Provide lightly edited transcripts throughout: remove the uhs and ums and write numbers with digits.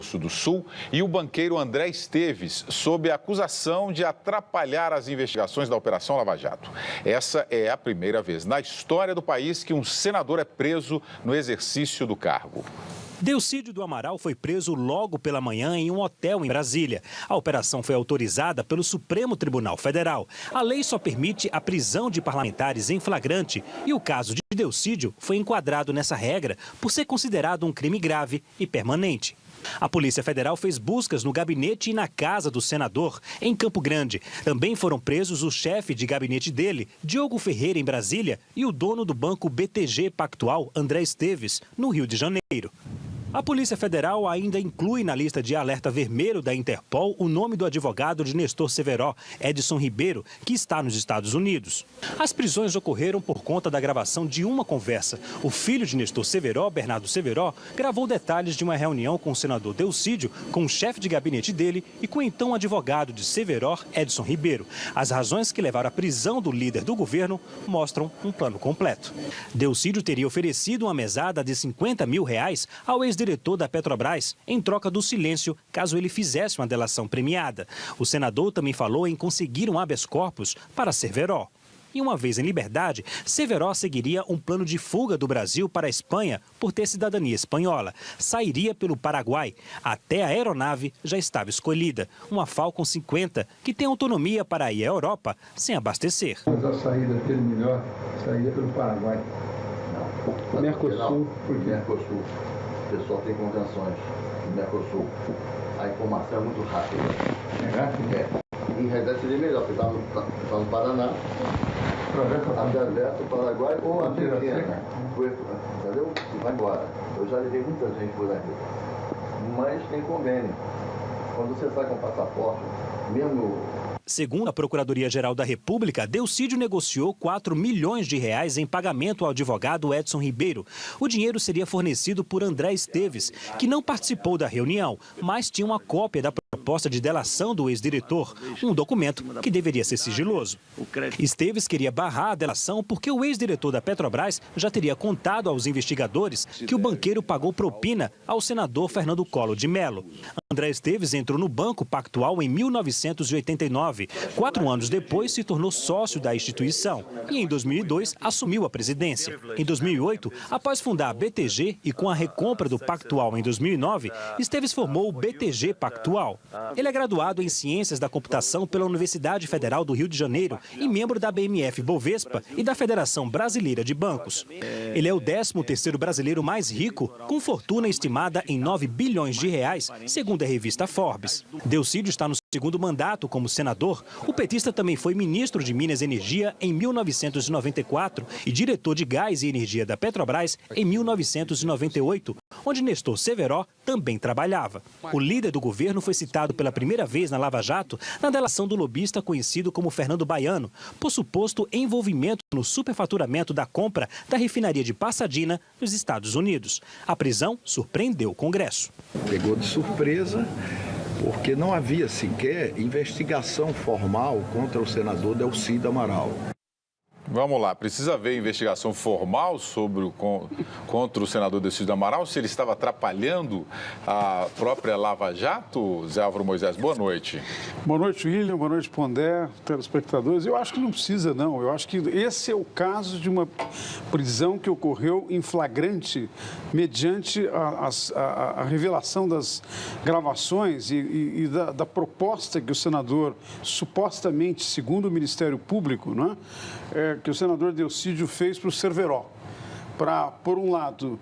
Grosso do Sul, e o banqueiro André Esteves, sob a acusação de atrapalhar as investigações da Operação Lava Jato. Essa é a primeira vez na história do país que um senador é preso no exercício do cargo. Delcídio do Amaral foi preso logo pela manhã em um hotel em Brasília. A operação foi autorizada pelo Supremo Tribunal Federal. A lei só permite a prisão de parlamentares em flagrante e o caso de Delcídio foi enquadrado nessa regra por ser considerado um crime grave e permanente. A Polícia Federal fez buscas no gabinete e na casa do senador, em Campo Grande. Também foram presos o chefe de gabinete dele, Diogo Ferreira, em Brasília, e o dono do banco BTG Pactual, André Esteves, no Rio de Janeiro. A Polícia Federal ainda inclui na lista de alerta vermelho da Interpol o nome do advogado de Nestor Severo, Edson Ribeiro, que está nos Estados Unidos. As prisões ocorreram por conta da gravação de uma conversa. O filho de Nestor Severo, Bernardo Severo, gravou detalhes de uma reunião com o senador Delcídio, com o chefe de gabinete dele e com o então advogado de Severo, Edson Ribeiro. As razões que levaram à prisão do líder do governo mostram um plano completo. Delcídio teria oferecido uma mesada de R$50 mil ao ex-diretor da Petrobras em troca do silêncio, caso ele fizesse uma delação premiada. O senador também falou em conseguir um habeas corpus para Severo. E uma vez em liberdade, Severo seguiria um plano de fuga do Brasil para a Espanha por ter cidadania espanhola. Sairia pelo Paraguai. Até a aeronave já estava escolhida, uma Falcon 50, que tem autonomia para ir à Europa sem abastecer. Mas a saída dele melhor, sairia pelo Paraguai. Não. Mercosul. Por Mercosul. O pessoal tem convenções no Mercosul. A informação é muito rápida. É. Em realidade seria melhor, porque está no Paraná, atravessa o Paraguai ou a Argentina. Entendeu? E vai embora. Eu já levei muita gente por aqui. Mas tem convênio. Quando você sai com passaporte, mesmo... Segundo a Procuradoria-Geral da República, Delcídio negociou R$4 milhões em pagamento ao advogado Edson Ribeiro. O dinheiro seria fornecido por André Esteves, que não participou da reunião, mas tinha uma cópia da proposta de delação do ex-diretor, um documento que deveria ser sigiloso. Esteves queria barrar a delação porque o ex-diretor da Petrobras já teria contado aos investigadores que o banqueiro pagou propina ao senador Fernando Collor de Mello. André Esteves entrou no Banco Pactual em 1989. 4 anos depois, se tornou sócio da instituição e, em 2002, assumiu a presidência. Em 2008, após fundar a BTG e com a recompra do Pactual em 2009, Esteves formou o BTG Pactual. Ele é graduado em Ciências da Computação pela Universidade Federal do Rio de Janeiro e membro da BMF Bovespa e da Federação Brasileira de Bancos. Ele é o 13º brasileiro mais rico, com fortuna estimada em R$9 bilhões, segundo a revista Forbes. Delcídio está no segundo mandato como senador. O petista também foi ministro de Minas e Energia em 1994 e diretor de Gás e Energia da Petrobras em 1998, onde Nestor Severo também trabalhava. O líder do governo foi citado pela primeira vez na Lava Jato na delação do lobista conhecido como Fernando Baiano, por suposto envolvimento no superfaturamento da compra da refinaria de Pasadena, nos Estados Unidos. A prisão surpreendeu o Congresso. Pegou de surpresa, porque não havia sequer investigação formal contra o senador Delcídio Amaral. Vamos lá, precisa haver investigação formal contra o senador Delcídio Amaral, se ele estava atrapalhando a própria Lava Jato? Zé Álvaro Moisés, boa noite. Boa noite, William, boa noite, Pondé, telespectadores. Eu acho que não precisa, não. Eu acho que esse é o caso de uma prisão que ocorreu em flagrante mediante a revelação das gravações e da proposta que o senador, supostamente, segundo o Ministério Público, não é? Que o senador Delcídio fez para o Severo, para, por um lado,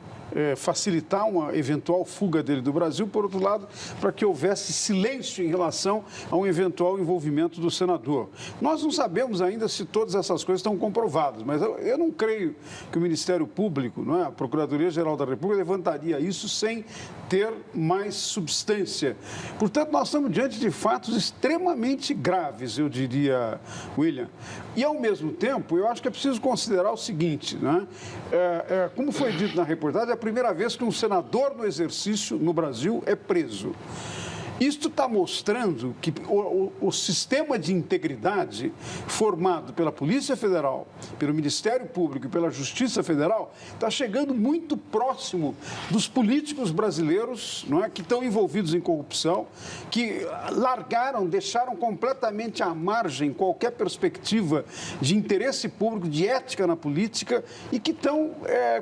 facilitar uma eventual fuga dele do Brasil, por outro lado, para que houvesse silêncio em relação a um eventual envolvimento do senador. Nós não sabemos ainda se todas essas coisas estão comprovadas, mas eu não creio que o Ministério Público, não é? A Procuradoria-Geral da República, levantaria isso sem ter mais substância. Portanto, nós estamos diante de fatos extremamente graves, eu diria, William. E, ao mesmo tempo, eu acho que é preciso considerar o seguinte, né? Como foi dito na reportagem, é a primeira vez que um senador no exercício no Brasil é preso. Isto está mostrando que o sistema de integridade formado pela Polícia Federal, pelo Ministério Público e pela Justiça Federal está chegando muito próximo dos políticos brasileiros, não é, que estão envolvidos em corrupção, que deixaram completamente à margem qualquer perspectiva de interesse público, de ética na política e que estão,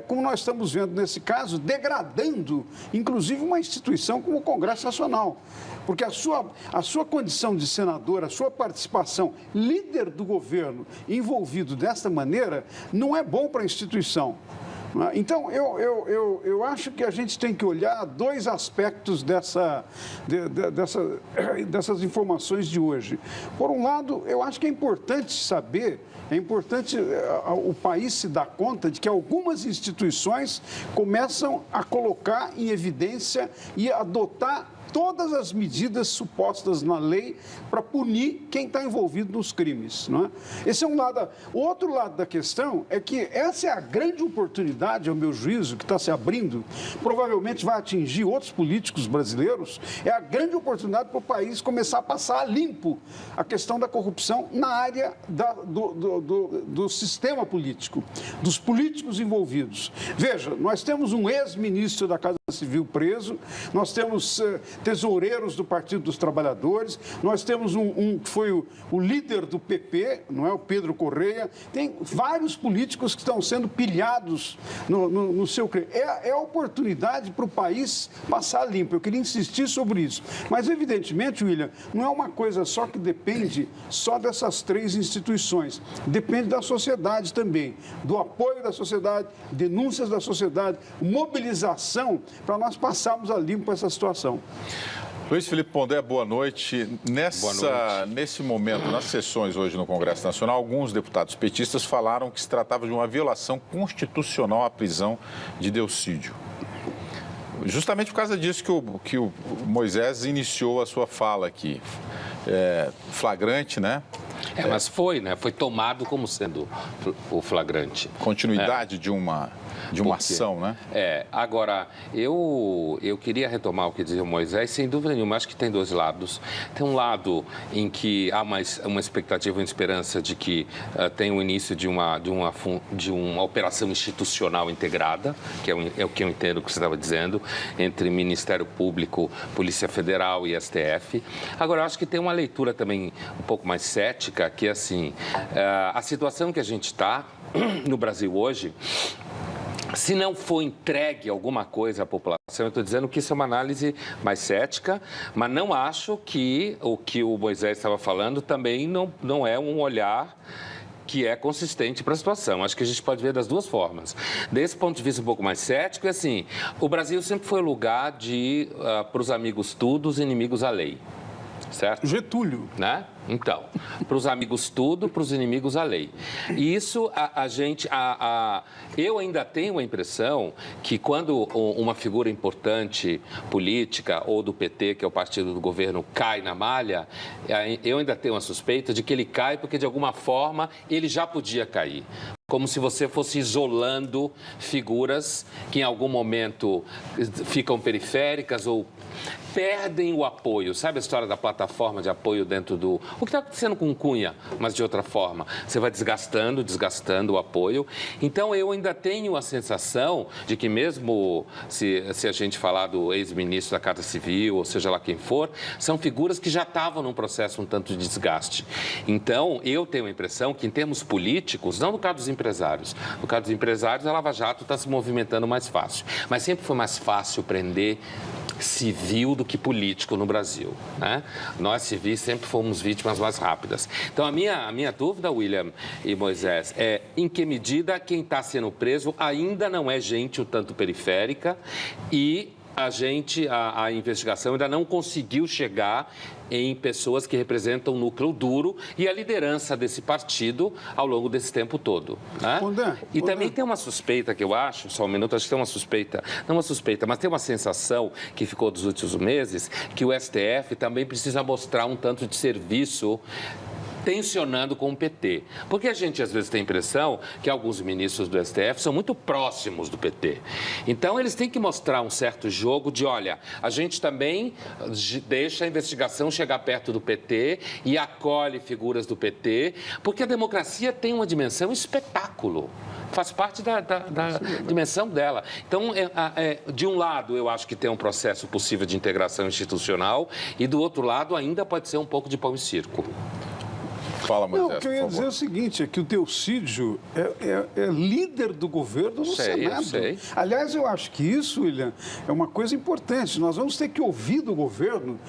como nós estamos vendo nesse caso, degradando, inclusive, uma instituição como o Congresso Nacional. Porque a sua condição de senador, a sua participação, líder do governo, envolvido desta maneira, não é bom para a instituição. Então, eu acho que a gente tem que olhar dois aspectos dessas informações de hoje. Por um lado, eu acho que é importante saber, o país se dar conta de que algumas instituições começam a colocar em evidência e adotar todas as medidas supostas na lei para punir quem está envolvido nos crimes. Não é? Esse é um lado. O outro lado da questão é que essa é a grande oportunidade, ao meu juízo, que está se abrindo, provavelmente vai atingir outros políticos brasileiros, é a grande oportunidade para o país começar a passar a limpo a questão da corrupção na área do sistema político, dos políticos envolvidos. Veja, nós temos um ex-ministro da Casa Civil preso, nós temos tesoureiros do Partido dos Trabalhadores, nós temos um que foi o líder do PP, não é, o Pedro Correia, tem vários políticos que estão sendo pilhados no seu crime. É a oportunidade para o país passar limpo. Eu queria insistir sobre isso. Mas, evidentemente, William, não é uma coisa só que depende só dessas três instituições. Depende da sociedade também, do apoio da sociedade, denúncias da sociedade, mobilização para nós passarmos a limpo essa situação. Luiz Felipe Pondé, boa noite. Boa noite. Nesse momento, nas sessões hoje no Congresso Nacional, alguns deputados petistas falaram que se tratava de uma violação constitucional à prisão de Delcídio. Justamente por causa disso que o Moisés iniciou a sua fala aqui. Flagrante, né? Mas foi, né? Foi tomado como sendo o flagrante. Continuidade de uma ação, né? Agora, eu queria retomar o que dizia o Moisés, sem dúvida nenhuma, acho que tem dois lados. Tem um lado em que há uma expectativa, uma esperança de que tem o início de uma operação institucional integrada, que é o que eu entendo que você estava dizendo, entre Ministério Público, Polícia Federal e STF. Agora, eu acho que tem uma leitura também um pouco mais cética, que é assim, a situação que a gente está no Brasil hoje, se não for entregue alguma coisa à população, eu estou dizendo que isso é uma análise mais cética, mas não acho que o que o Moisés estava falando também não é um olhar que é consistente para a situação. Acho que a gente pode ver das duas formas. Desse ponto de vista um pouco mais cético, é assim, o Brasil sempre foi lugar para os amigos tudo, os inimigos a lei. Certo? Getúlio. Né? Então, para os amigos tudo, para os inimigos a lei. E isso eu ainda tenho a impressão que quando uma figura importante política ou do PT, que é o partido do governo, cai na malha, eu ainda tenho a suspeita de que ele cai porque de alguma forma ele já podia cair. Como se você fosse isolando figuras que em algum momento ficam periféricas ou perdem o apoio. Sabe a história da plataforma de apoio dentro do... O que está acontecendo com Cunha, mas de outra forma. Você vai desgastando o apoio. Então, eu ainda tenho a sensação de que mesmo se a gente falar do ex-ministro da Casa Civil, ou seja lá quem for, são figuras que já estavam num processo um tanto de desgaste. Então, eu tenho a impressão que em termos políticos, não no caso dos empresários, no caso dos empresários, a Lava Jato está se movimentando mais fácil. Mas sempre foi mais fácil prender civil do que político no Brasil, né? Nós, civis, sempre fomos vítimas mais rápidas. Então, a minha dúvida, William e Moisés, é em que medida quem está sendo preso ainda não é gente o tanto periférica e a investigação ainda não conseguiu chegar em pessoas que representam o núcleo duro e a liderança desse partido ao longo desse tempo todo. Né? E também tem uma suspeita que eu acho, só um minuto, acho que tem uma suspeita, não uma suspeita, mas tem uma sensação que ficou dos últimos meses, que o STF também precisa mostrar um tanto de serviço tensionando com o PT. Porque a gente às vezes tem a impressão que alguns ministros do STF são muito próximos do PT. Então eles têm que mostrar um certo jogo de, olha, a gente também deixa a investigação chegar perto do PT e acolhe figuras do PT, porque a democracia tem uma dimensão espetáculo. Faz parte da dimensão dela. Então, de um lado, eu acho que tem um processo possível de integração institucional e, do outro lado, ainda pode ser um pouco de pão e circo. Fala, Moisés, não, o que eu ia dizer é o seguinte, é que o Delcídio é líder do governo no Senado. Eu sei. Aliás, eu acho que isso, William, é uma coisa importante. Nós vamos ter que ouvir do governo,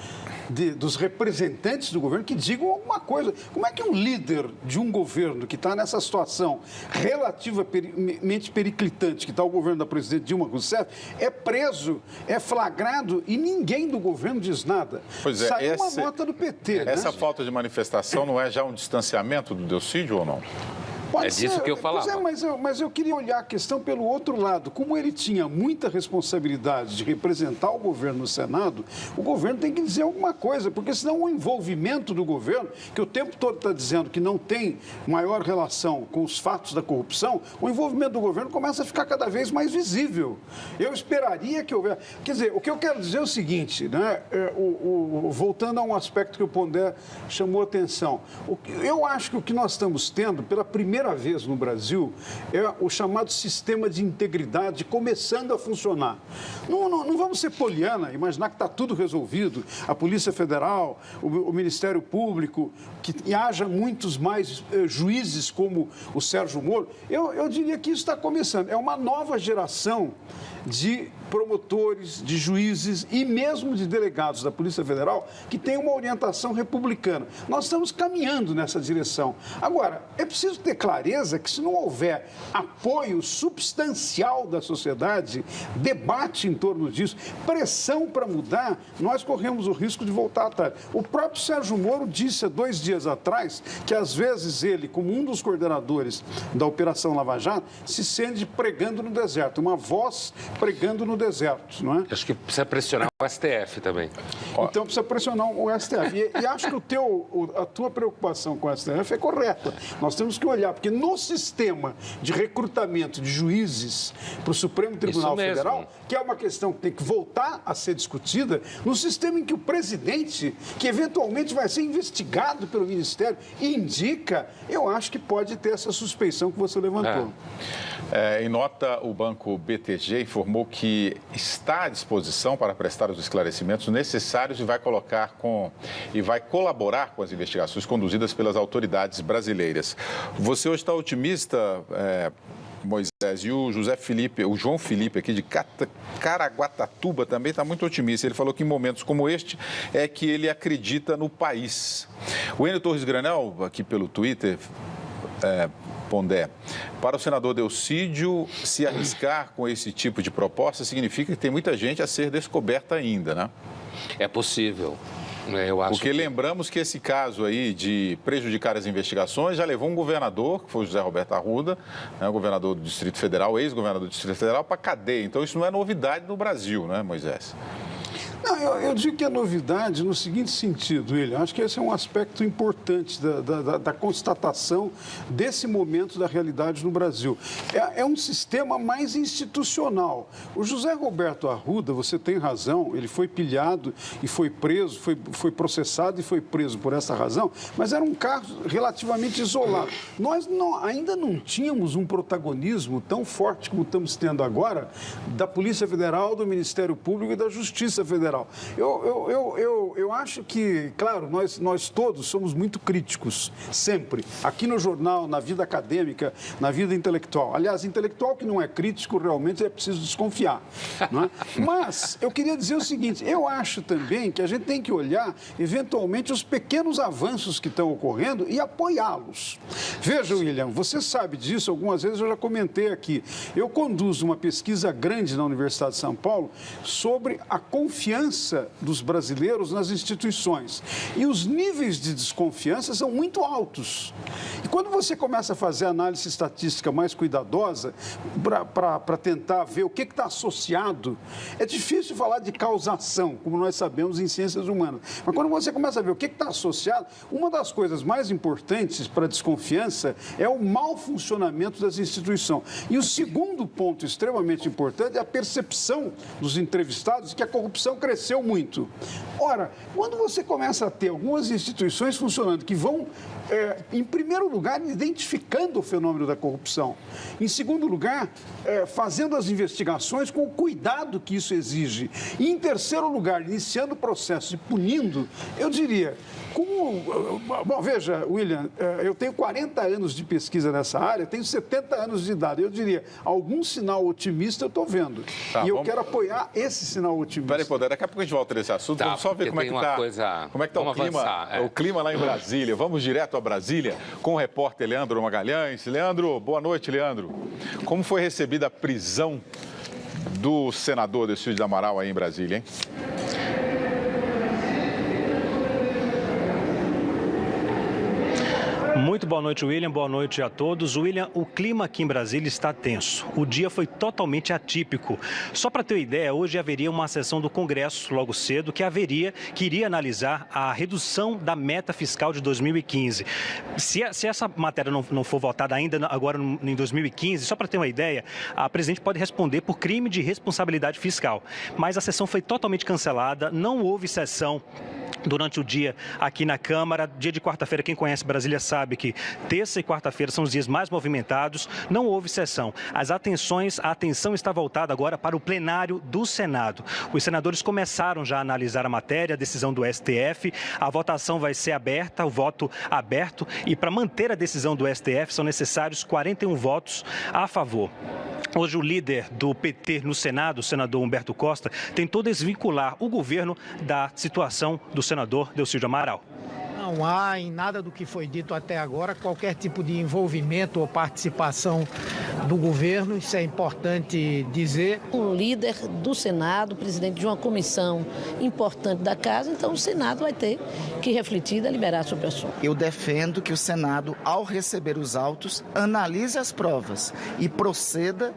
dos representantes do governo, que digam alguma coisa. Como é que um líder de um governo que está nessa situação relativamente periclitante, que está o governo da presidente Dilma Rousseff, é preso, é flagrado e ninguém do governo diz nada? Pois é, saiu uma nota do PT. Essa né? falta de manifestação não é já um distanciamento do Delcídio ou não? Pode disso ser, que eu falava. Mas eu queria olhar a questão pelo outro lado. Como ele tinha muita responsabilidade de representar o governo no Senado, o governo tem que dizer alguma coisa, porque senão o envolvimento do governo, que o tempo todo está dizendo que não tem maior relação com os fatos da corrupção, o envolvimento do governo começa a ficar cada vez mais visível. Eu esperaria que houvesse... Quer dizer, o que eu quero dizer é o seguinte, né? Voltando a um aspecto que o Pondé chamou a atenção. Eu acho que o que nós estamos tendo, pela primeira vez no Brasil, é o chamado sistema de integridade começando a funcionar. Não vamos ser poliana, imaginar que está tudo resolvido, a Polícia Federal, o Ministério Público, que haja muitos mais juízes como o Sérgio Moro. Eu diria que isso está começando. É uma nova geração de promotores, de juízes e mesmo de delegados da Polícia Federal que tem uma orientação republicana. Nós estamos caminhando nessa direção. Agora, é preciso ter clareza que se não houver apoio substancial da sociedade, debate em torno disso, pressão para mudar, nós corremos o risco de voltar atrás. O próprio Sérgio Moro disse há 2 dias atrás que às vezes ele, como um dos coordenadores da Operação Lava Jato, se sente pregando no deserto, uma voz pregando no deserto, não é? Acho que precisa pressionar o STF também. Então precisa pressionar o STF. E acho que a tua preocupação com o STF é correta. Nós temos que olhar, porque no sistema de recrutamento de juízes para o Supremo Tribunal Federal, que é uma questão que tem que voltar a ser discutida, no sistema em que o presidente, que eventualmente vai ser investigado pelo Ministério, indica, eu acho que pode ter essa suspeição que você levantou. Em nota, o Banco BTG informou que está à disposição para prestar os esclarecimentos necessários e vai colaborar com as investigações conduzidas pelas autoridades brasileiras. Você hoje está otimista, Moisés, e o João Felipe aqui de Caraguatatuba também está muito otimista. Ele falou que em momentos como este é que ele acredita no país. O Enio Torres Granel, aqui pelo Twitter, Pondé, para o senador Delcídio se arriscar com esse tipo de proposta significa que tem muita gente a ser descoberta ainda, né? É possível. Eu acho Porque lembramos que esse caso aí de prejudicar as investigações já levou um governador, que foi o José Roberto Arruda, né, governador do Distrito Federal, ex-governador do Distrito Federal, para a cadeia. Então isso não é novidade no Brasil, né, Moisés? Não, eu digo que é novidade no seguinte sentido, William. Acho que esse é um aspecto importante da constatação desse momento da realidade no Brasil. É um sistema mais institucional. O José Roberto Arruda, você tem razão, ele foi pilhado e foi preso, foi processado e foi preso por essa razão, mas era um caso relativamente isolado. Nós ainda não tínhamos um protagonismo tão forte como estamos tendo agora da Polícia Federal, do Ministério Público e da Justiça Federal. Eu acho que, claro, nós todos somos muito críticos, sempre. Aqui no jornal, na vida acadêmica, na vida intelectual. Aliás, intelectual que não é crítico, realmente é preciso desconfiar. Não é? Mas eu queria dizer o seguinte, eu acho também que a gente tem que olhar, eventualmente, os pequenos avanços que estão ocorrendo e apoiá-los. Veja, William, você sabe disso, algumas vezes eu já comentei aqui. Eu conduzo uma pesquisa grande na Universidade de São Paulo sobre a confiança dos brasileiros nas instituições. E os níveis de desconfiança são muito altos. E quando você começa a fazer análise estatística mais cuidadosa para tentar ver o que está associado, é difícil falar de causação, como nós sabemos em ciências humanas. Mas quando você começa a ver o que está associado, uma das coisas mais importantes para a desconfiança é o mau funcionamento das instituições. E o segundo ponto extremamente importante é a percepção dos entrevistados de que a corrupção cresceu muito. Ora, quando você começa a ter algumas instituições funcionando que vão, em primeiro lugar, identificando o fenômeno da corrupção, em segundo lugar, fazendo as investigações com o cuidado que isso exige, e em terceiro lugar, iniciando o processo e punindo, eu diria, bom, veja, William, eu tenho 40 anos de pesquisa nessa área, tenho 70 anos de idade, eu diria, algum sinal otimista eu estou vendo. E eu quero apoiar esse sinal otimista. Peraí, Pondé, daqui a pouco a gente volta nesse assunto, vamos só ver como é que está o clima lá em Brasília. Vamos direto a Brasília com o repórter Leandro Magalhães. Leandro, boa noite, Leandro. Como foi recebida a prisão do senador Delcídio de Amaral aí em Brasília, hein? Muito boa noite, William. Boa noite a todos. William, o clima aqui em Brasília está tenso. O dia foi totalmente atípico. Só para ter uma ideia, hoje haveria uma sessão do Congresso logo cedo que iria analisar a redução da meta fiscal de 2015. Se essa matéria não for votada ainda agora em 2015, só para ter uma ideia, a presidente pode responder por crime de responsabilidade fiscal. Mas a sessão foi totalmente cancelada, não houve sessão durante o dia aqui na Câmara. Dia de quarta-feira, quem conhece Brasília sabe que terça e quarta-feira são os dias mais movimentados, não houve sessão. A atenção está voltada agora para o plenário do Senado. Os senadores começaram já a analisar a matéria, a decisão do STF, a votação vai ser aberta, o voto aberto, e para manter a decisão do STF são necessários 41 votos a favor. Hoje o líder do PT no Senado, o senador Humberto Costa, tentou desvincular o governo da situação do senador Delcídio Amaral. Não há em nada do que foi dito até agora qualquer tipo de envolvimento ou participação do governo, isso é importante dizer. Um líder do Senado, presidente de uma comissão importante da Casa, então o Senado vai ter que refletir e deliberar sobre o assunto. Eu defendo que o Senado, ao receber os autos, analise as provas e proceda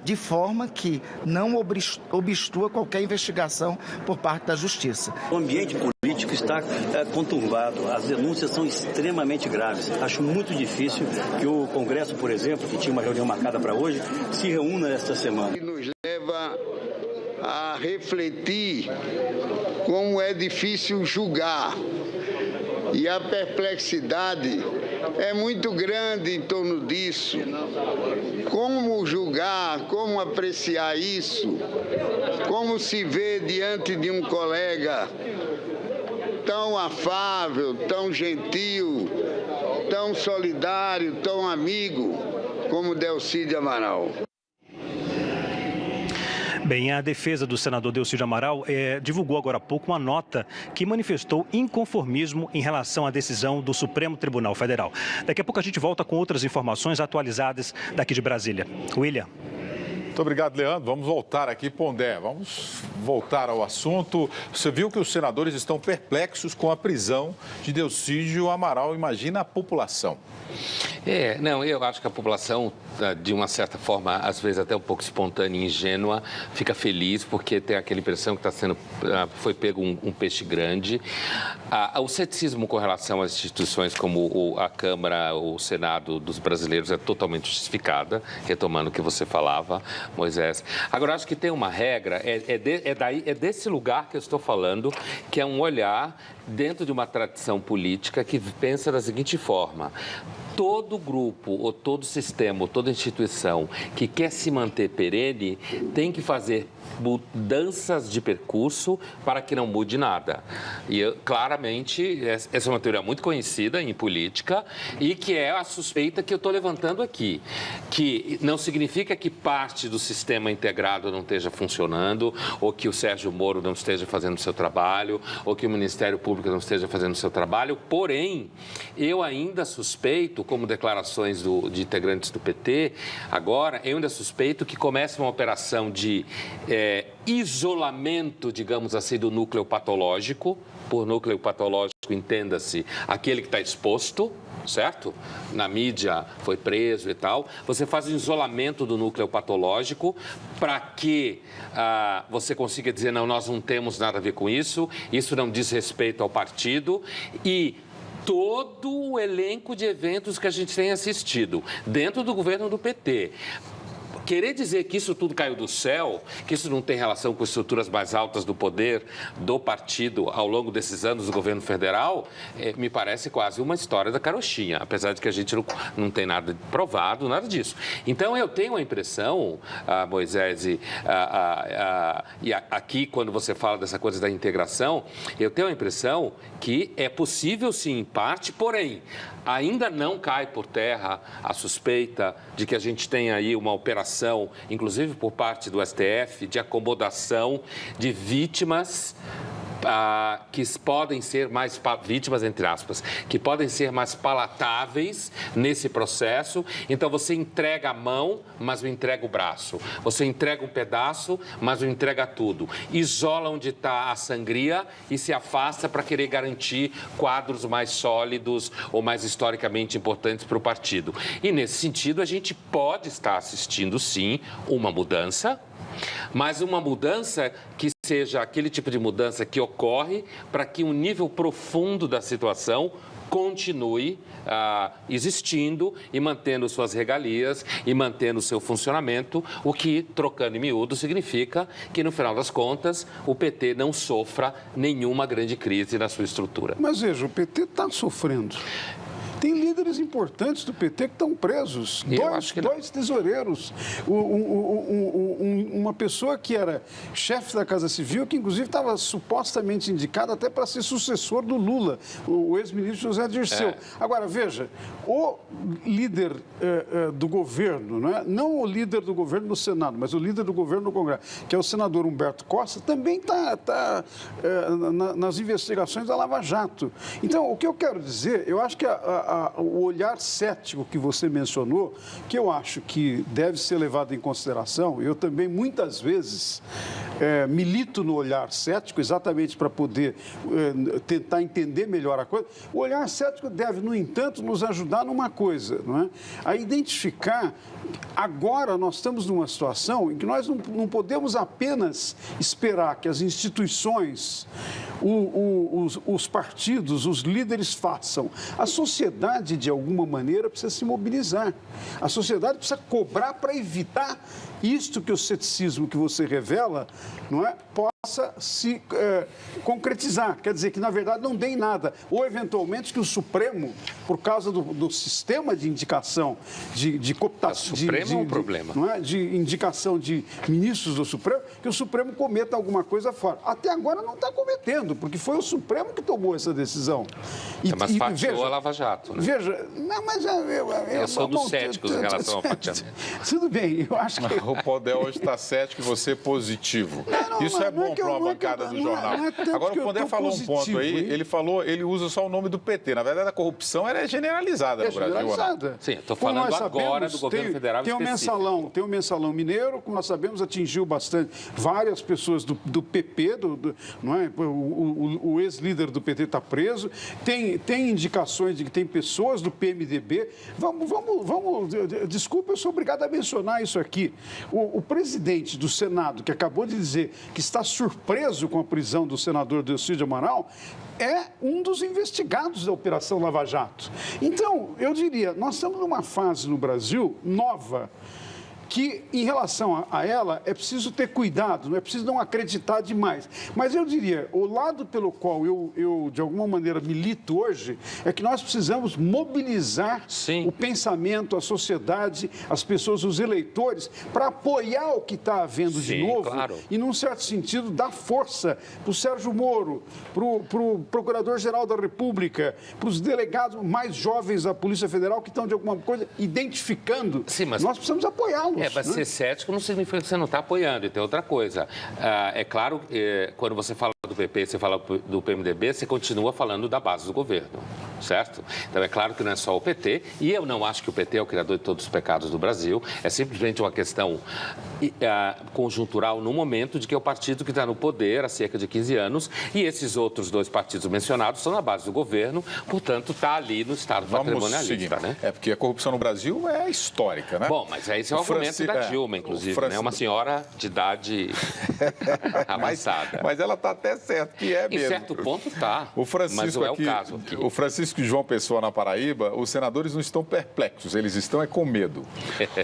de forma que não obstrua qualquer investigação por parte da Justiça. O ambiente político está conturbado, as denúncias são extremamente graves. Acho muito difícil que o Congresso, por exemplo, que tinha uma reunião marcada para hoje, se reúna esta semana. Nos leva a refletir como é difícil julgar, e a perplexidade é muito grande em torno disso. Como julgar, como apreciar isso, como se vê diante de um colega tão afável, tão gentil, tão solidário, tão amigo como Delcídio Amaral. Bem, a defesa do senador Delcídio Amaral divulgou agora há pouco uma nota que manifestou inconformismo em relação à decisão do Supremo Tribunal Federal. Daqui a pouco a gente volta com outras informações atualizadas daqui de Brasília. William. Muito obrigado, Leandro. Vamos voltar aqui, Pondé. Vamos voltar ao assunto. Você viu que os senadores estão perplexos com a prisão de Delcídio Amaral. Imagina a população. Eu acho que a população, de uma certa forma, às vezes até um pouco espontânea e ingênua, fica feliz porque tem aquela impressão que foi pego um peixe grande. O ceticismo com relação às instituições como a Câmara, o Senado dos brasileiros é totalmente justificada, retomando o que você falava, Moisés. Agora, acho que tem uma regra, é desse lugar que eu estou falando, que é um olhar dentro de uma tradição política que pensa da seguinte forma: todo grupo, ou todo sistema, ou toda instituição que quer se manter perene tem que fazer mudanças de percurso para que não mude nada. E, claramente, essa é uma teoria muito conhecida em política e que é a suspeita que eu estou levantando aqui, que não significa que parte do sistema integrado não esteja funcionando, ou que o Sérgio Moro não esteja fazendo o seu trabalho, ou que o Ministério Público não esteja fazendo o seu trabalho, porém, eu ainda suspeito, como declarações de integrantes do PT, agora, eu ainda suspeito que comece uma operação de isolamento, digamos assim, do núcleo patológico. Por núcleo patológico, entenda-se aquele que está exposto, certo? Na mídia foi preso e tal. Você faz o isolamento do núcleo patológico para que você consiga dizer, não, nós não temos nada a ver com isso não diz respeito ao partido e todo o elenco de eventos que a gente tem assistido dentro do governo do PT. Querer dizer que isso tudo caiu do céu, que isso não tem relação com estruturas mais altas do poder do partido ao longo desses anos do governo federal, me parece quase uma história da carochinha, apesar de que a gente não tem nada provado, nada disso. Então, eu tenho a impressão, Moisés, e aqui, quando você fala dessa coisa da integração, eu tenho a impressão que é possível, sim, em parte, porém, ainda não cai por terra a suspeita de que a gente tem aí uma operação, inclusive por parte do STF, de acomodação de vítimas que podem ser mais vítimas, entre aspas, que podem ser mais palatáveis nesse processo. Então, você entrega a mão, mas não entrega o braço. Você entrega um pedaço, mas não entrega tudo. Isola onde está a sangria e se afasta para querer garantir quadros mais sólidos ou mais historicamente importantes para o partido. E, nesse sentido, a gente pode estar assistindo, sim, uma mudança, mas uma mudança que seja aquele tipo de mudança que ocorre para que um nível profundo da situação continue existindo e mantendo suas regalias e mantendo o seu funcionamento, o que, trocando em miúdo, significa que, no final das contas, o PT não sofra nenhuma grande crise na sua estrutura. Mas veja, o PT está sofrendo. Tem líderes importantes do PT que estão presos. Dois tesoureiros. Uma pessoa que era chefe da Casa Civil, que inclusive estava supostamente indicado até para ser sucessor do Lula, o ex-ministro José Dirceu. Agora, veja, o líder do governo, não o líder do governo no Senado, mas o líder do governo no Congresso, que é o senador Humberto Costa, também está nas investigações da Lava Jato. Então, o que eu quero dizer, eu acho que o olhar cético que você mencionou, que eu acho que deve ser levado em consideração, eu também muitas vezes milito no olhar cético, exatamente para poder tentar entender melhor a coisa. O olhar cético deve, no entanto, nos ajudar numa coisa, não é? A identificar. Agora nós estamos numa situação em que nós não podemos apenas esperar que as instituições, os partidos, os líderes façam. A sociedade, de alguma maneira, precisa se mobilizar. A sociedade precisa cobrar para evitar isto que o ceticismo que você revela, não é, possa se concretizar. Quer dizer, que na verdade não dê em nada. Ou, eventualmente, que o Supremo, por causa do sistema de indicação, de cooptação... O Supremo é um problema. Não é? De indicação de ministros do Supremo, que o Supremo cometa alguma coisa fora. Até agora não está cometendo, porque foi o Supremo que tomou essa decisão. Mas fatiou a Lava Jato, né? Veja, não, mas... Eu sou dos céticos em relação ao fatiamento. Tudo bem, eu acho que... O Pondé hoje está cético e você positivo. Isso é bom para uma bancada do jornal. Agora, o Pondé falou um ponto aí, ele usa só o nome do PT. Na verdade, a corrupção é generalizada no Brasil. Generalizada. Sim, estou falando agora do governo federal específico. Tem o Mensalão Mineiro, como nós sabemos, atingiu bastante várias pessoas do PP, não é? O ex-líder do PT está preso. Tem indicações de que tem pessoas do PMDB. Desculpa, eu sou obrigado a mencionar isso aqui. O presidente do Senado, que acabou de dizer que está surpreso com a prisão do senador Delcídio Amaral, é um dos investigados da Operação Lava Jato. Então, eu diria, nós estamos numa fase no Brasil nova, que, em relação a ela, é preciso ter cuidado, não é preciso não acreditar demais. Mas eu diria, o lado pelo qual eu de alguma maneira, milito hoje, é que nós precisamos mobilizar o pensamento, a sociedade, as pessoas, os eleitores, para apoiar o que está havendo de novo e, num certo sentido, dar força para o Sérgio Moro, para o Procurador-Geral da República, para os delegados mais jovens da Polícia Federal que estão, de alguma coisa, identificando. Sim, mas... Nós precisamos apoiá-los. Mas ser cético não significa que você não está apoiando. E tem outra coisa. É claro, quando você fala do PP, você fala do PMDB, você continua falando da base do governo. certo? Então, é claro que não é só o PT, e eu não acho que o PT é o criador de todos os pecados do Brasil, é simplesmente uma questão conjuntural no momento de que é o partido que está no poder há cerca de 15 anos, e esses outros dois partidos mencionados são na base do governo, portanto, está ali no estado patrimonialista, né? É, porque a corrupção no Brasil é histórica, né? Bom, mas esse é o argumento da Dilma, inclusive, né? Uma senhora de idade avançada. Mas ela está até certo que é mesmo. Em certo ponto está, mas não é o caso aqui. O Francisco e João Pessoa, na Paraíba, os senadores não estão perplexos, eles estão com medo.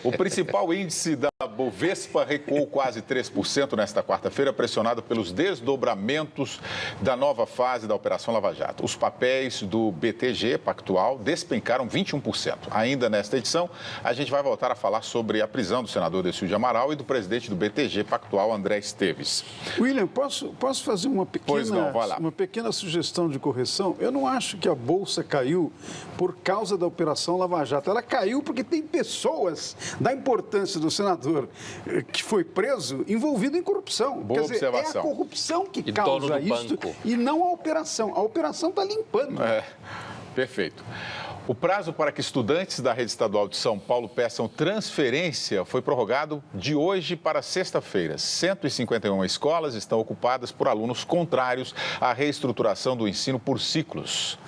O principal índice da Bovespa recuou quase 3% nesta quarta-feira, pressionado pelos desdobramentos da nova fase da Operação Lava Jato. Os papéis do BTG Pactual despencaram 21%. Ainda nesta edição, a gente vai voltar a falar sobre a prisão do senador Decídio de Amaral e do presidente do BTG Pactual, André Esteves. William, posso fazer uma pequena sugestão de correção? Eu não acho que a Bolsa caiu por causa da Operação Lava Jato. Ela caiu porque tem pessoas da importância do senador que foi preso envolvido em corrupção. Boa observação. É a corrupção que causa isso e não a operação. A operação está limpando. Perfeito. O prazo para que estudantes da rede estadual de São Paulo peçam transferência foi prorrogado de hoje para sexta-feira. 151 escolas estão ocupadas por alunos contrários à reestruturação do ensino por ciclos.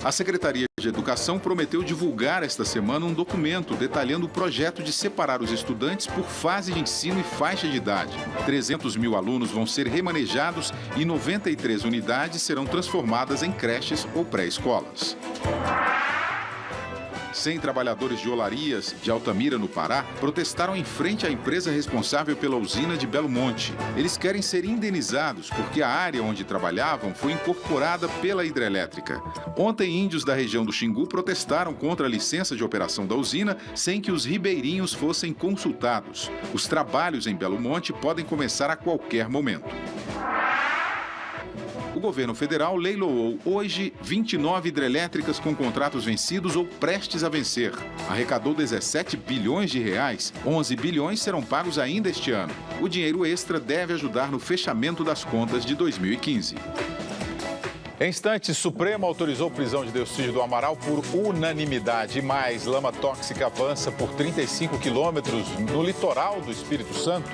A Secretaria de Educação prometeu divulgar esta semana um documento detalhando o projeto de separar os estudantes por fase de ensino e faixa de idade. 300 mil alunos vão ser remanejados e 93 unidades serão transformadas em creches ou pré-escolas. 100 trabalhadores de olarias de Altamira, no Pará, protestaram em frente à empresa responsável pela usina de Belo Monte. Eles querem ser indenizados porque a área onde trabalhavam foi incorporada pela hidrelétrica. Ontem, índios da região do Xingu protestaram contra a licença de operação da usina sem que os ribeirinhos fossem consultados. Os trabalhos em Belo Monte podem começar a qualquer momento. O governo federal leiloou hoje 29 hidrelétricas com contratos vencidos ou prestes a vencer. Arrecadou 17 bilhões de reais, 11 bilhões serão pagos ainda este ano. O dinheiro extra deve ajudar no fechamento das contas de 2015. Em instantes, Supremo autorizou prisão de Decídio do Amaral por unanimidade. Mais lama tóxica avança por 35 quilômetros no litoral do Espírito Santo.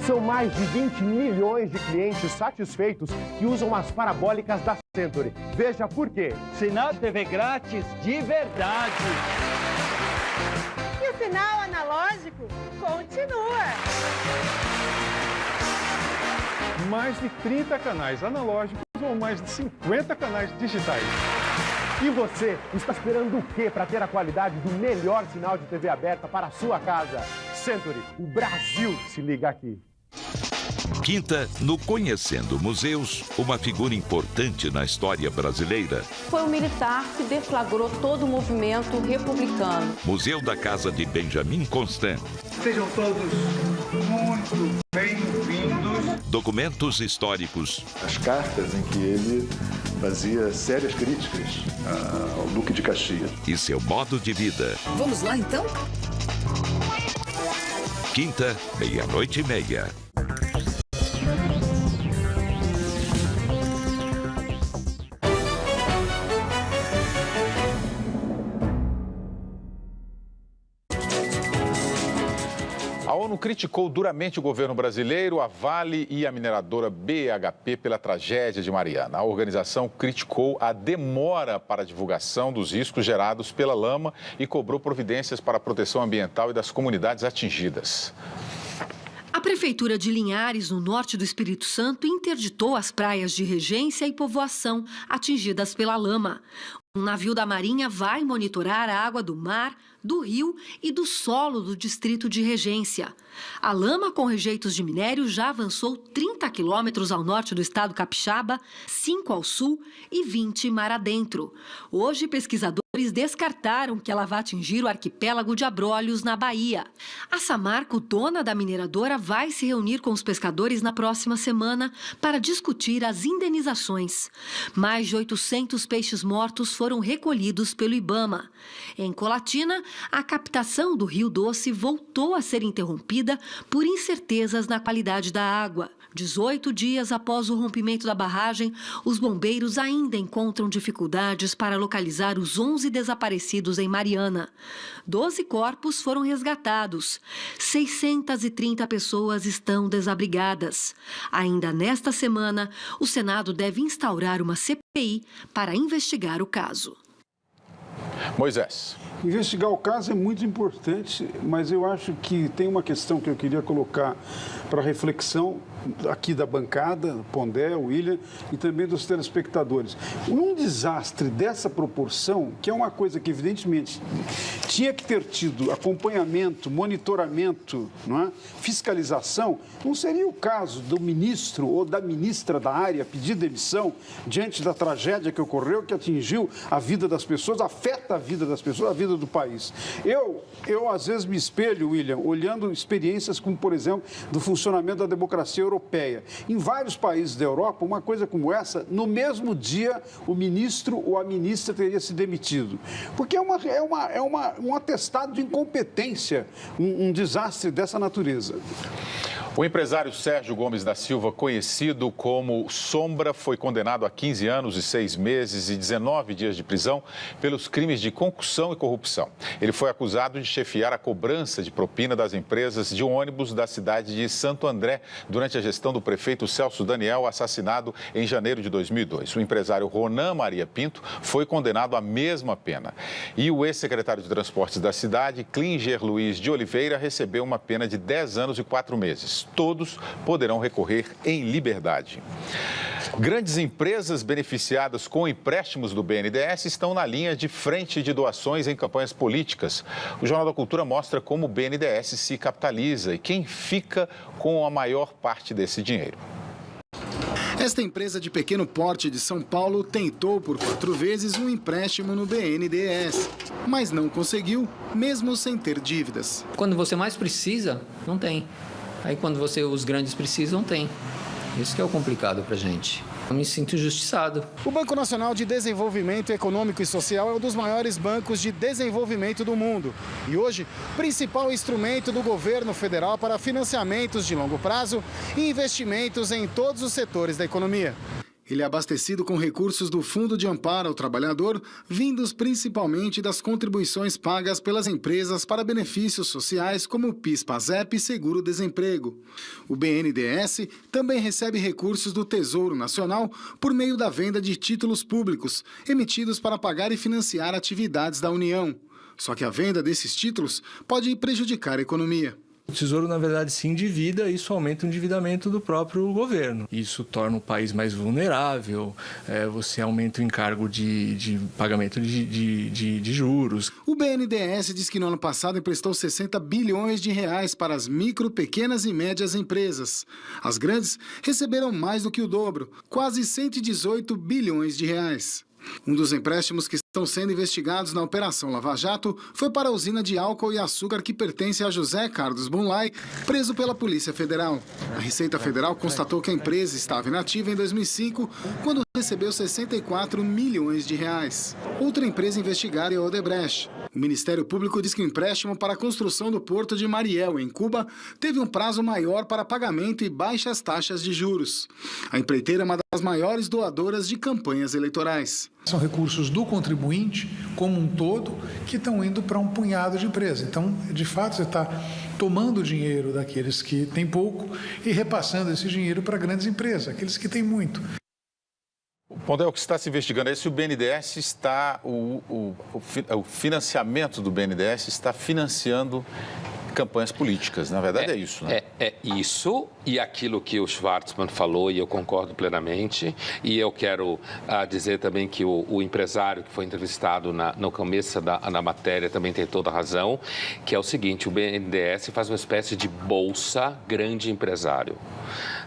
São mais de 20 milhões de clientes satisfeitos que usam as parabólicas da Century. Veja por quê. Sinal TV grátis de verdade. E o sinal analógico continua. Mais de 30 canais analógicos ou mais de 50 canais digitais. E você está esperando o quê para ter a qualidade do melhor sinal de TV aberta para a sua casa? Century, o Brasil se liga aqui. Quinta, no Conhecendo Museus, uma figura importante na história brasileira. Foi um militar que deflagrou todo o movimento republicano. Museu da Casa de Benjamin Constant. Sejam todos muito bem-vindos. Documentos históricos. As cartas em que ele fazia sérias críticas ao Duque de Caxias. E seu modo de vida. Vamos lá, então? Quinta, 00:30. A ONU criticou duramente o governo brasileiro, a Vale e a mineradora BHP pela tragédia de Mariana. A organização criticou a demora para a divulgação dos riscos gerados pela lama e cobrou providências para a proteção ambiental e das comunidades atingidas. A Prefeitura de Linhares, no norte do Espírito Santo, interditou as praias de Regência e Povoação atingidas pela lama. Um navio da Marinha vai monitorar a água do mar, do rio e do solo do distrito de Regência. A lama com rejeitos de minério já avançou 30 quilômetros ao norte do estado capixaba, 5 ao sul e 20 mar adentro. Hoje, pesquisadores descartaram que ela vá atingir o arquipélago de Abrolhos, na Bahia. A Samarco, dona da mineradora, vai se reunir com os pescadores na próxima semana para discutir as indenizações. Mais de 800 peixes mortos foram recolhidos pelo IBAMA. Em Colatina, a captação do Rio Doce voltou a ser interrompida por incertezas na qualidade da água. 18 dias após o rompimento da barragem, os bombeiros ainda encontram dificuldades para localizar os 11 desaparecidos em Mariana. 12 corpos foram resgatados. 630 pessoas estão desabrigadas. Ainda nesta semana, o Senado deve instaurar uma CPI para investigar o caso. Moisés. Investigar o caso é muito importante, mas eu acho que tem uma questão que eu queria colocar para reflexão aqui da bancada, Pondé, William, e também dos telespectadores. Um desastre dessa proporção, que é uma coisa que evidentemente tinha que ter tido acompanhamento, monitoramento, não é? Fiscalização, não seria o caso do ministro ou da ministra da área pedir demissão diante da tragédia que ocorreu, que atingiu a vida das pessoas, afeta a vida das pessoas, a vida do país. Eu às vezes me espelho, William, olhando experiências como, por exemplo, do funcionamento da democracia europeia. Em vários países da Europa, uma coisa como essa, no mesmo dia, o ministro ou a ministra teria se demitido. Porque é um atestado de incompetência, um desastre dessa natureza. O empresário Sérgio Gomes da Silva, conhecido como Sombra, foi condenado a 15 anos e 6 meses e 19 dias de prisão pelos crimes de concussão e corrupção. Ele foi acusado de chefiar a cobrança de propina das empresas de ônibus da cidade de Santo André durante a gestão do prefeito Celso Daniel, assassinado em janeiro de 2002. O empresário Ronan Maria Pinto foi condenado à mesma pena. E o ex-secretário de Transportes da cidade, Klinger Luiz de Oliveira, recebeu uma pena de 10 anos e 4 meses. Todos poderão recorrer em liberdade. Grandes empresas beneficiadas com empréstimos do BNDES estão na linha de frente de doações em campanhas políticas. O Jornal da Cultura mostra como o BNDES se capitaliza e quem fica com a maior parte desse dinheiro. Esta empresa de pequeno porte de São Paulo tentou por 4 vezes um empréstimo no BNDES, mas não conseguiu, mesmo sem ter dívidas. Quando você mais precisa, não tem. Aí quando os grandes precisam, tem. Isso que é o complicado pra gente. Eu me sinto injustiçado. O Banco Nacional de Desenvolvimento Econômico e Social é um dos maiores bancos de desenvolvimento do mundo. E hoje, principal instrumento do governo federal para financiamentos de longo prazo e investimentos em todos os setores da economia. Ele é abastecido com recursos do Fundo de Amparo ao Trabalhador, vindos principalmente das contribuições pagas pelas empresas para benefícios sociais como PIS, PASEP e Seguro-Desemprego. O BNDES também recebe recursos do Tesouro Nacional por meio da venda de títulos públicos, emitidos para pagar e financiar atividades da União. Só que a venda desses títulos pode prejudicar a economia. O Tesouro, na verdade, se endivida e isso aumenta o endividamento do próprio governo. Isso torna o país mais vulnerável, você aumenta o encargo de pagamento de juros. O BNDES diz que no ano passado emprestou 60 bilhões de reais para as micro, pequenas e médias empresas. As grandes receberam mais do que o dobro, quase 118 bilhões de reais. Um dos empréstimos que estão sendo investigados na Operação Lava Jato foi para a usina de álcool e açúcar que pertence a José Carlos Bonlai, preso pela Polícia Federal. A Receita Federal constatou que a empresa estava inativa em 2005, quando recebeu 64 milhões de reais. Outra empresa investigada é a Odebrecht. O Ministério Público diz que o empréstimo para a construção do Porto de Mariel, em Cuba, teve um prazo maior para pagamento e baixas taxas de juros. A empreiteira é uma das maiores doadoras de campanhas eleitorais. São recursos do contribuinte, como um todo, que estão indo para um punhado de empresas. Então, de fato, você está tomando dinheiro daqueles que têm pouco e repassando esse dinheiro para grandes empresas, aqueles que têm muito. Pondé, o que está se investigando é se o BNDES está, o financiamento do BNDES está financiando campanhas políticas. Na verdade é isso, né? É isso e aquilo que o Schwartzman falou, e eu concordo plenamente. E eu quero dizer também que o empresário que foi entrevistado no começo da matéria também tem toda a razão, que é o seguinte: o BNDES faz uma espécie de bolsa grande empresário.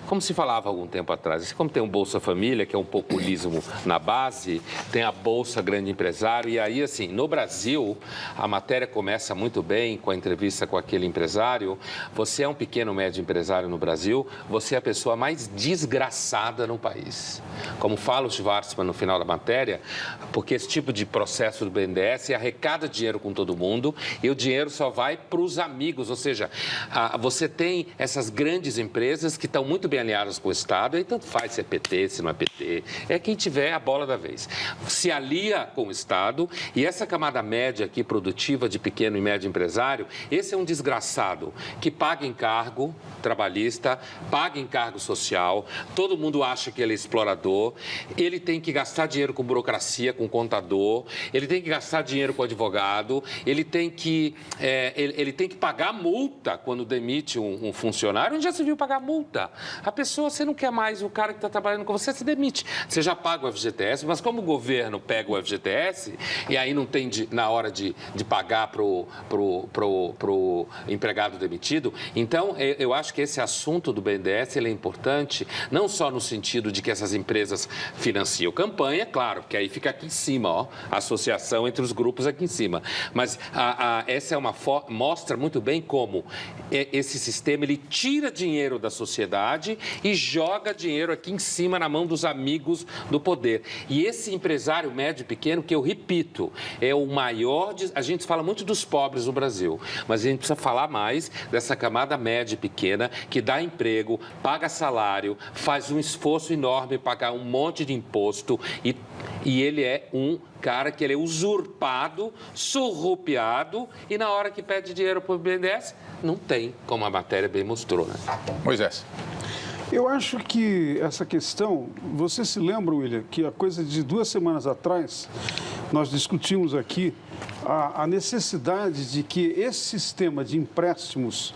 Como se falava há algum tempo atrás, assim como tem um Bolsa Família, que é um populismo na base, tem a Bolsa Grande Empresário. E aí, assim, no Brasil, a matéria começa muito bem com a entrevista com aquele aquele empresário, você é um pequeno, médio empresário no Brasil, você é a pessoa mais desgraçada no país. Como fala o Schwarzman no final da matéria, porque esse tipo de processo do BNDES arrecada dinheiro com todo mundo e o dinheiro só vai para os amigos, ou seja, você tem essas grandes empresas que estão muito bem alinhadas com o Estado, e tanto faz se é PT, se não é PT, é quem tiver a bola da vez. Se alia com o Estado e essa camada média aqui, produtiva de pequeno e médio empresário, esse é um desgraçado que paga encargo trabalhista, paga encargo social, todo mundo acha que ele é explorador, ele tem que gastar dinheiro com burocracia, com contador, ele tem que gastar dinheiro com advogado, ele tem que pagar multa quando demite um funcionário. Onde já se viu pagar multa? A pessoa, você não quer mais o cara que está trabalhando com você, se demite. Você já paga o FGTS, mas como o governo pega o FGTS e aí não tem na hora de pagar para o empregado demitido, então eu acho que esse assunto do BNDES ele é importante, não só no sentido de que essas empresas financiam campanha, claro, porque aí fica aqui em cima, ó, a associação entre os grupos aqui em cima, mas essa é mostra muito bem como esse sistema ele tira dinheiro da sociedade e joga dinheiro aqui em cima na mão dos amigos do poder. E esse empresário médio e pequeno, que eu repito, é o maior... A gente fala muito dos pobres no Brasil, mas a gente precisa falar mais dessa camada média e pequena que dá emprego, paga salário, faz um esforço enorme para pagar um monte de imposto e ele é um cara que ele é usurpado, surrupiado e na hora que pede dinheiro para o BNDES, não tem, como a matéria bem mostrou, né? Moisés. Eu acho que essa questão, você se lembra, William, que a coisa de 2 semanas atrás, nós discutimos aqui a necessidade de que esse sistema de empréstimos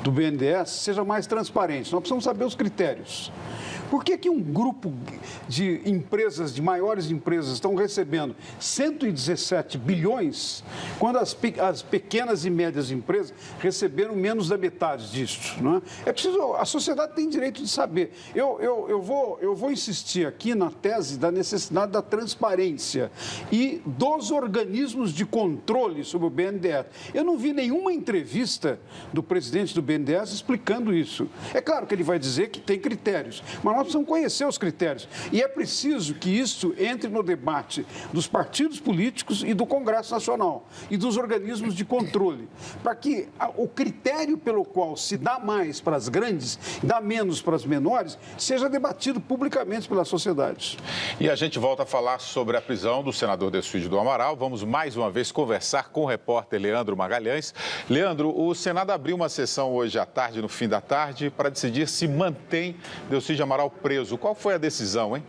do BNDES seja mais transparente. Nós precisamos saber os critérios. Por que um grupo de empresas, de maiores empresas, estão recebendo 117 bilhões, quando as pequenas e médias empresas receberam menos da metade disso? Não é? É preciso, a sociedade tem direito de saber. Eu vou insistir aqui na tese da necessidade da transparência e dos organismos de controle sobre o BNDES. Eu não vi nenhuma entrevista do presidente do BNDES explicando isso. É claro que ele vai dizer que tem critérios, mas nós precisamos conhecer os critérios. E é preciso que isso entre no debate dos partidos políticos e do Congresso Nacional e dos organismos de controle, para que o critério pelo qual se dá mais para as grandes, dá menos para as menores, seja debatido publicamente pela sociedade. E a gente volta a falar sobre a prisão do senador Delcídio do Amaral. Vamos mais uma vez conversar com o repórter Leandro Magalhães. Leandro, o Senado abriu uma sessão hoje à tarde, no fim da tarde, para decidir se mantém Delcídio Amaral preso. Qual foi a decisão, hein?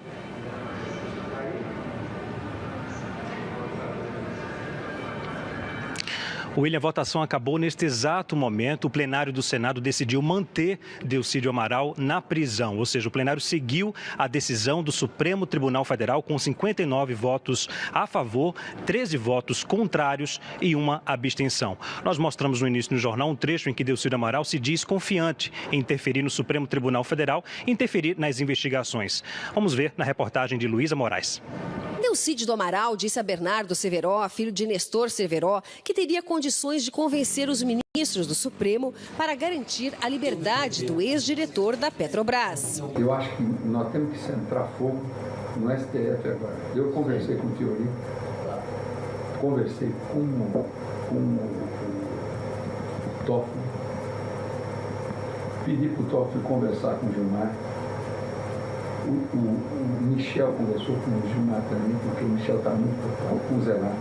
William, a votação acabou neste exato momento. O plenário do Senado decidiu manter Delcídio Amaral na prisão. Ou seja, o plenário seguiu a decisão do Supremo Tribunal Federal com 59 votos a favor, 13 votos contrários e uma abstenção. Nós mostramos no início do jornal um trecho em que Delcídio Amaral se diz confiante em interferir no Supremo Tribunal Federal e interferir nas investigações. Vamos ver na reportagem de Luísa Moraes. Delcídio do Amaral disse a Bernardo Severo, filho de Nestor Severo, que teria condições de convencer os ministros do Supremo para garantir a liberdade do ex-diretor da Petrobras. Eu acho que nós temos que centrar fogo no STF agora. Eu conversei com o Fiorino, conversei com o Toffoli, pedi para o Toffoli conversar com o Gilmar. O Michel conversou com o Gilmar também, porque o Michel está muito zelado.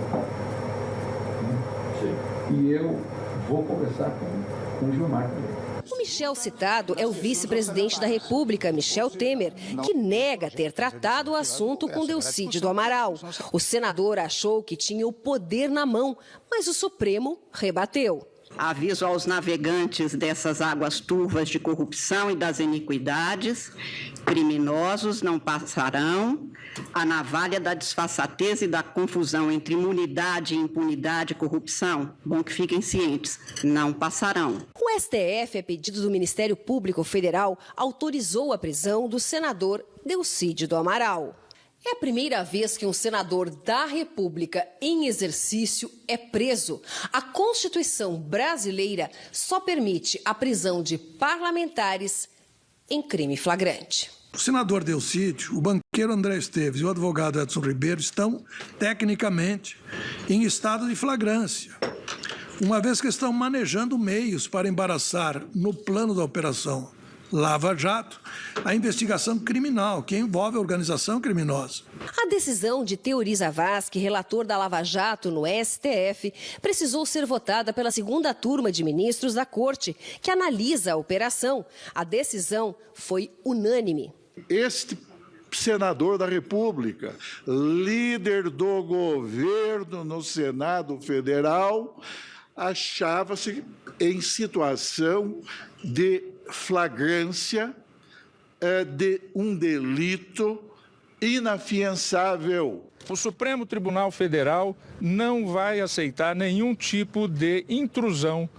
E eu vou conversar com o Gilmar também. O Michel citado é o vice-presidente da República, Michel Temer, que nega ter tratado o assunto com Delcídio do Amaral. O senador achou que tinha o poder na mão, mas o Supremo rebateu. Aviso aos navegantes dessas águas turvas de corrupção e das iniquidades: criminosos não passarão. A navalha da disfarçatez e da confusão entre imunidade e impunidade e corrupção, bom que fiquem cientes, não passarão. O STF, a pedido do Ministério Público Federal, autorizou a prisão do senador Delcídio do Amaral. É a primeira vez que um senador da República em exercício é preso. A Constituição brasileira só permite a prisão de parlamentares em crime flagrante. O senador Delcídio, o banqueiro André Esteves e o advogado Edson Ribeiro estão, tecnicamente, em estado de flagrância, uma vez que estão manejando meios para embaraçar no plano da operação Lava Jato a investigação criminal que envolve a organização criminosa. A decisão de Teori Zavascki, relator da Lava Jato no STF, precisou ser votada pela segunda turma de ministros da Corte, que analisa a operação. A decisão foi unânime. Este senador da República, líder do governo no Senado Federal, achava-se em situação de flagrância de um delito inafiançável. O Supremo Tribunal Federal não vai aceitar nenhum tipo de intrusão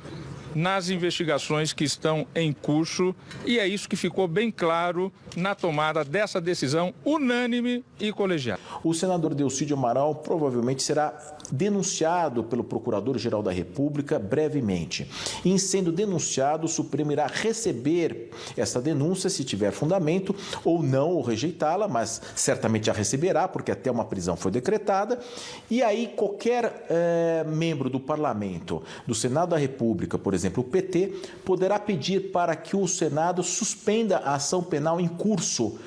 nas investigações que estão em curso, e é isso que ficou bem claro na tomada dessa decisão unânime e colegiada. O senador Delcídio Amaral provavelmente será denunciado pelo Procurador-Geral da República brevemente. Em sendo denunciado, o Supremo irá receber essa denúncia, se tiver fundamento, ou não, ou rejeitá-la, mas certamente já receberá, porque até uma prisão foi decretada. E aí qualquer membro do Parlamento, do Senado da República, por exemplo, o PT, poderá pedir para que o Senado suspenda a ação penal em curso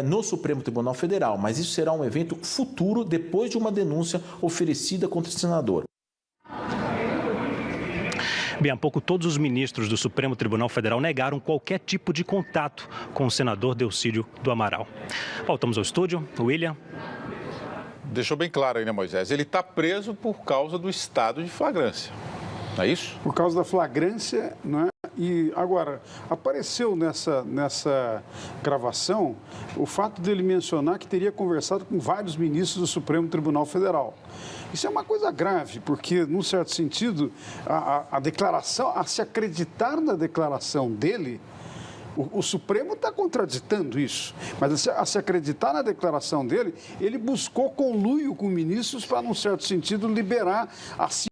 no Supremo Tribunal Federal, mas isso será um evento futuro, depois de uma denúncia oferecida contra o senador. Bem, há pouco todos os ministros do Supremo Tribunal Federal negaram qualquer tipo de contato com o senador Delcídio do Amaral. Voltamos ao estúdio. William. Deixou bem claro aí, né, Moisés? Ele está preso por causa do estado de flagrância. Não é isso? Por causa da flagrância, não é? E agora, apareceu nessa gravação o fato dele mencionar que teria conversado com vários ministros do Supremo Tribunal Federal. Isso é uma coisa grave, porque, num certo sentido, a declaração, a se acreditar na declaração dele, o Supremo está contraditando isso, mas a se acreditar na declaração dele, ele buscou conluio com ministros para, num certo sentido, liberar a